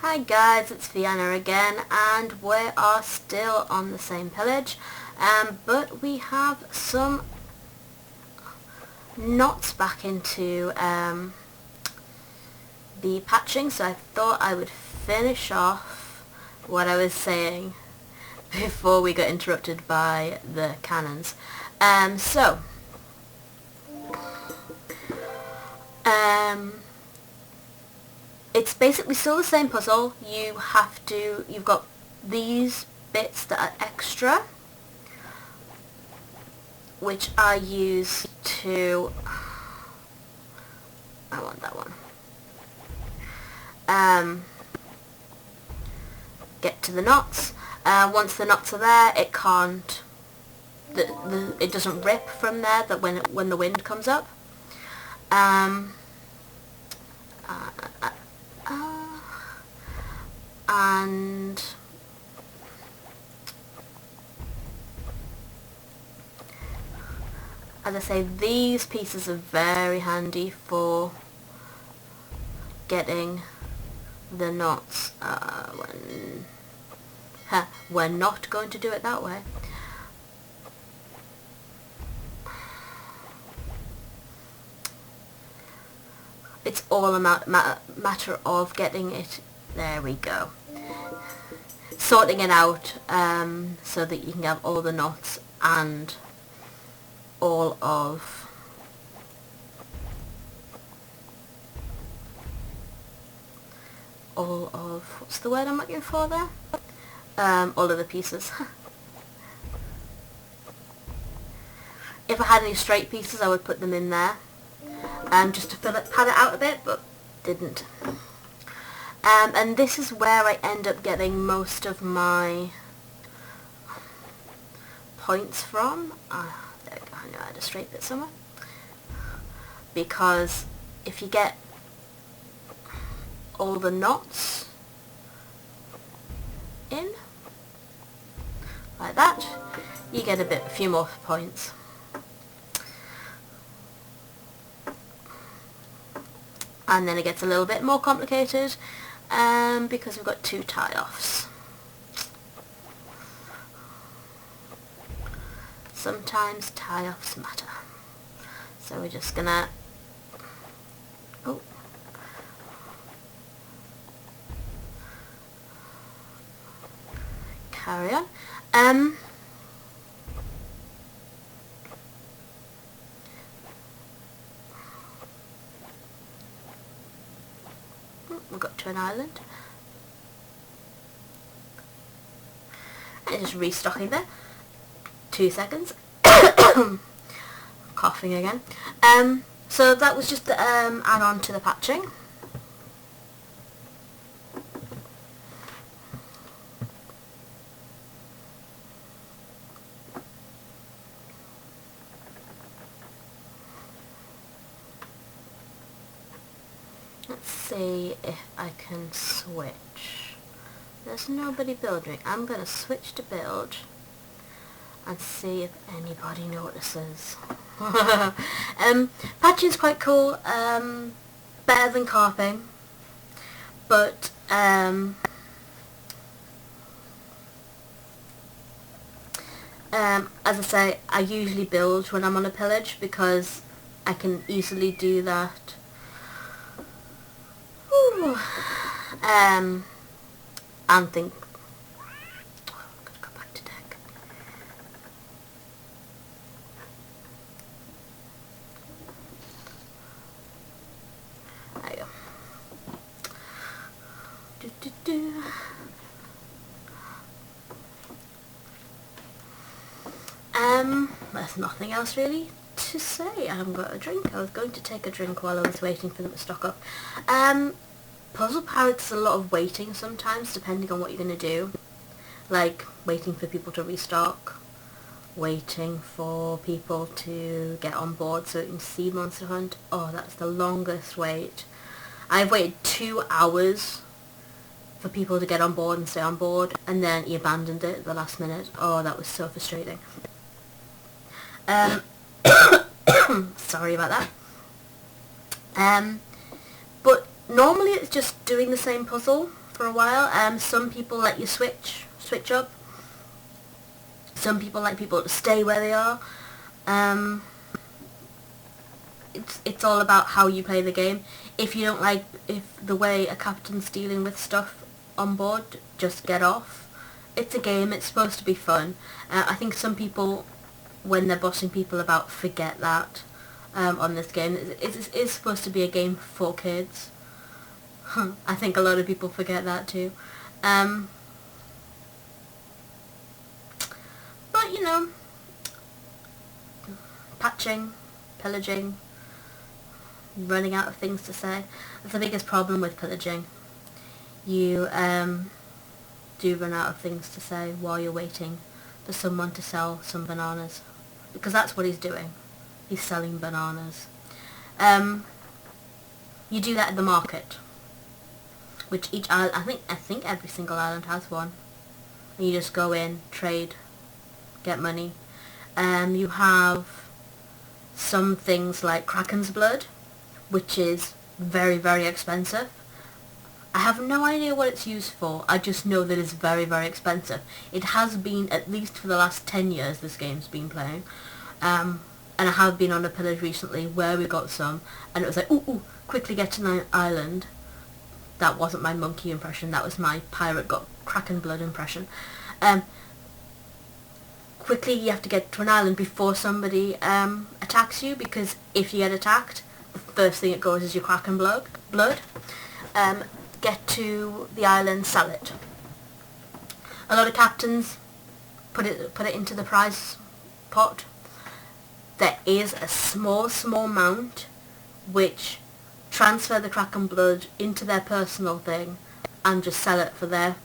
Hi guys, it's Vianna again, and we are still on the same pillage, but we have some knots back into the patching, so I thought I would finish off what I was saying before we got interrupted by the cannons. It's basically still the same puzzle. You've got these bits that are extra, which I use to, I want that one, get to the knots. Once the knots are there, it can't, it doesn't rip from there that when the wind comes up. And as I say, these pieces are very handy for getting the knots. We're not going to do it that way. It's all a matter of getting it, there we go, sorting it out so that you can have all the knots and all of what's the word I'm looking for there? All of the pieces. If I had any straight pieces, I would put them in there, just to pad it out a bit, but didn't. And this is where I end up getting most of my points from. There we go, I know I had a straight bit somewhere. Because if you get all the knots in, like that, you get a few more points. And then it gets a little bit more complicated because we've got two tie-offs. Sometimes tie-offs matter. So we're just gonna carry on. We got to an island. And just restocking there. 2 seconds. Coughing again. So that was just the add-on to the patching. Let's see if I can switch. There's nobody building. I'm going to switch to build and see if anybody notices. Patching's quite cool, better than carping, but as I say, I usually build when I'm on a pillage because I can easily do that. And think, I'm going to go back to deck. There you go. There's nothing else really to say. I haven't got a drink. I was going to take a drink while I was waiting for them to stock up. Puzzle Pirates is a lot of waiting sometimes, depending on what you're going to do. Like, waiting for people to restock, waiting for people to get on board so you can see Monster Hunt. Oh, that's the longest wait. I've waited 2 hours for people to get on board and stay on board, and then he abandoned it at the last minute. Oh, that was so frustrating. Sorry about that. But normally it's just doing the same puzzle for a while. Some people let you switch up. Some people like people to stay where they are. It's all about how you play the game. If you don't like the way a captain's dealing with stuff on board, just get off. It's a game. It's supposed to be fun. I think some people, when they're bossing people about, forget that on this game. It is supposed to be a game for kids. I think a lot of people forget that too. But you know, patching, pillaging, running out of things to say. That's the biggest problem with pillaging. You do run out of things to say while you're waiting for someone to sell some bananas, because that's what he's doing. He's selling bananas. You do that at the market, which each island, I think every single island has one. And you just go in, trade, get money. You have some things like Kraken's blood, which is very, very expensive. I have no idea what it's used for. I just know that it's very, very expensive. It has been, at least for the last 10 years this game's been playing. And I have been on a pillage recently where we got some, and it was like, ooh, quickly get to an island. That wasn't my monkey impression, that was my pirate got Kraken blood impression. Quickly you have to get to an island before somebody attacks you, because if you get attacked, the first thing it goes is your Kraken blood. Get to the island, sell it. A lot of captains put it into the prize pot. There is a small amount which transfer the Kraken blood into their personal thing and just sell it for their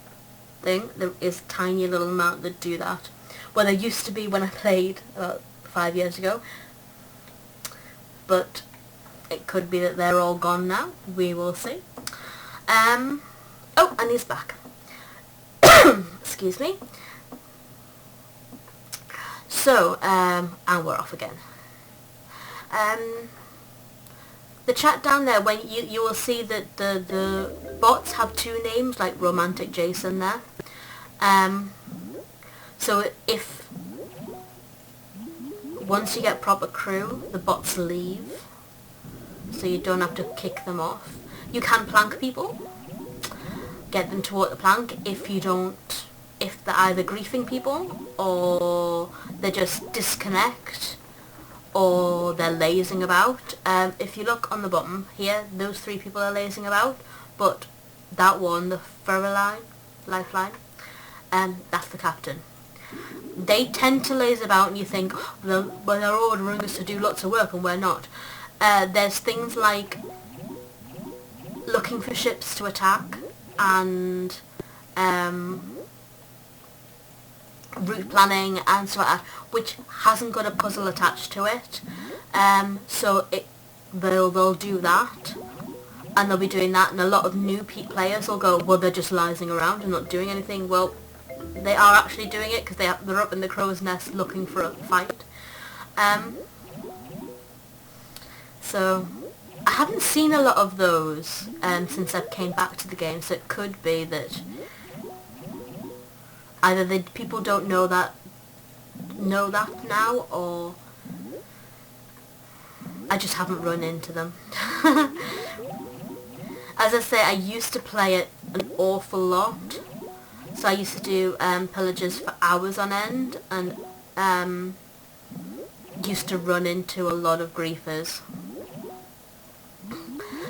thing. There is a tiny little amount that do that. Well, there used to be when I played about 5 years ago, but it could be that they're all gone now. We will see. Oh, and he's back. Excuse me. So, and we're off again. The chat down there, when you will see that the bots have two names, like Romantic Jason there. So if once you get proper crew, the bots leave, so you don't have to kick them off. You can plank people, get them to walk the plank if they're either griefing people, or they just disconnect, or they're lazing about. If you look on the bottom here, those 3 people are lazing about, but that one, the lifeline, that's the captain. They tend to laze about and you think, oh, well, they're ordering us to do lots of work and we're not. There's things like looking for ships to attack, and route planning and so on, which hasn't got a puzzle attached to it. So they'll do that, and they'll be doing that, and a lot of new players will go, well, they're just lazing around and not doing anything. Well, they are actually doing it, because they're up in the crow's nest looking for a fight. So I haven't seen a lot of those since I came back to the game, so it could be that either the people don't know that now, or I just haven't run into them. As I say, I used to play it an awful lot, so I used to do pillages for hours on end, and used to run into a lot of griefers.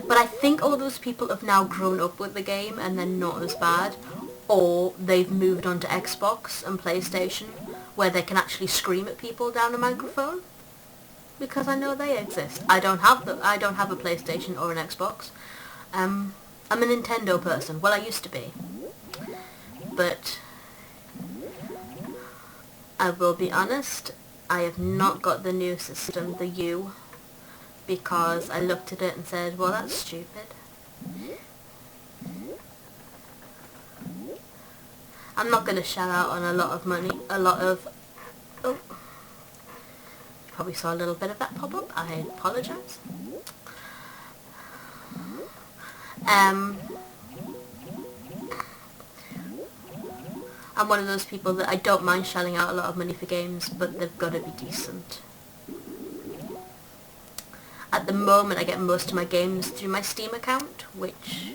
But I think all those people have now grown up with the game and they're not as bad, or they've moved on to Xbox and PlayStation, where they can actually scream at people down a microphone, because I know they exist. I don't have a PlayStation or an Xbox. I'm a Nintendo person. Well, I used to be, but I will be honest, I have not got the new system, the U, because I looked at it and said, well, that's stupid. I'm not going to shell out on a lot of money, oh, probably saw a little bit of that pop up, I apologise. I'm one of those people that I don't mind shelling out a lot of money for games, but they've got to be decent. At the moment I get most of my games through my Steam account, which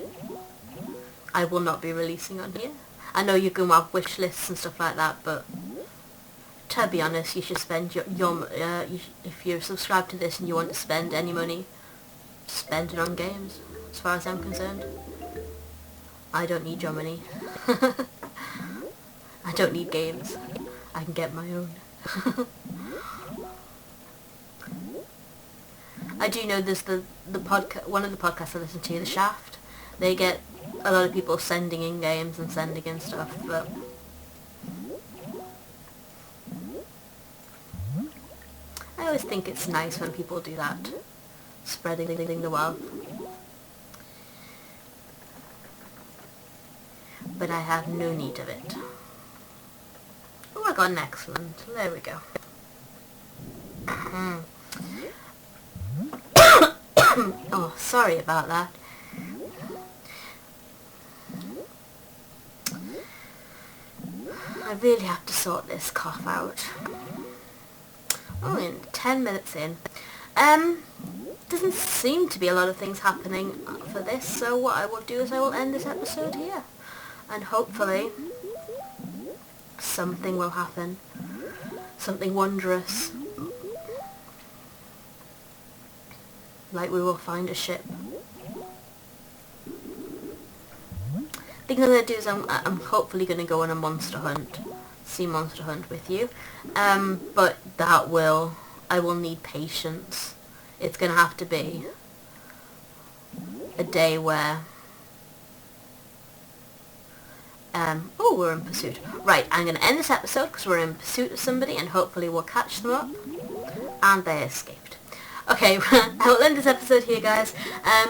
I will not be releasing on here. I know you can have wish lists and stuff like that, but to be honest, you should spend your if you're subscribed to this and you want to spend any money, spend it on games, as far as I'm concerned. I don't need your money. I don't need games. I can get my own. I do know there's the one of the podcasts I listen to, The Shaft. They get a lot of people sending in games and sending in stuff, but I always think it's nice when people do that, spreading the wealth. But I have no need of it. Oh, I got an excellent. There we go. Oh, sorry about that. I really have to sort this cough out. Oh, in 10 minutes in. Doesn't seem to be a lot of things happening for this, so what I will do is I will end this episode here. And hopefully something will happen. Something wondrous. Like we will find a ship. I think what I'm going to do is I'm hopefully going to go on a monster hunt. Sea monster hunt with you. But I will need patience. It's going to have to be a day where oh, we're in pursuit. Right, I'm going to end this episode because we're in pursuit of somebody and hopefully we'll catch them up. And they escaped. Okay, I will end this episode here, guys.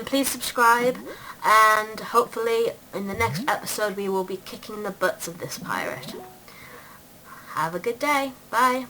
Please subscribe and hopefully in the next episode we will be kicking the butts of this pirate. Have a good day. Bye.